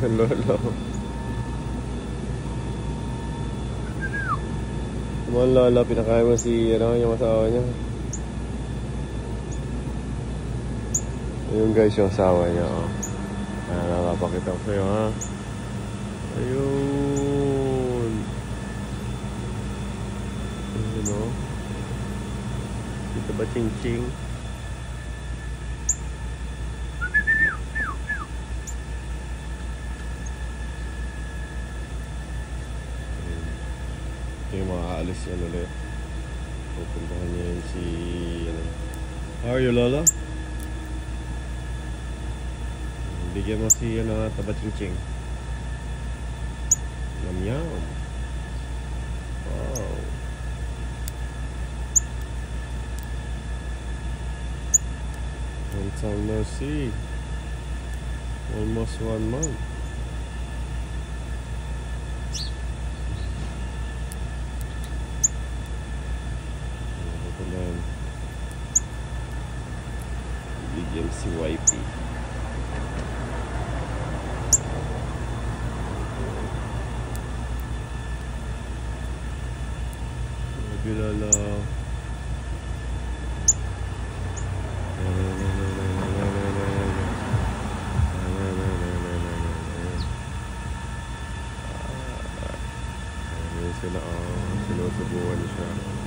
Lolo. Mga lola, pinakain mo si yung asawa niya. Ayun guys, yung asawa niya. Oh. Ayan, nakapakita ko sa'yo ha. Ayun. Ayun o. Dito ba Ching Ching? Yung mga aalis yan ulit. Pupuntahan niya yun si How are you, Lola? Bigyan mo si Taba-Ching-Ching. Yum yum. Wow. Long time no see. Almost 1 month. Bigyan si Wifey. Lala. Sila sinusubukan siya.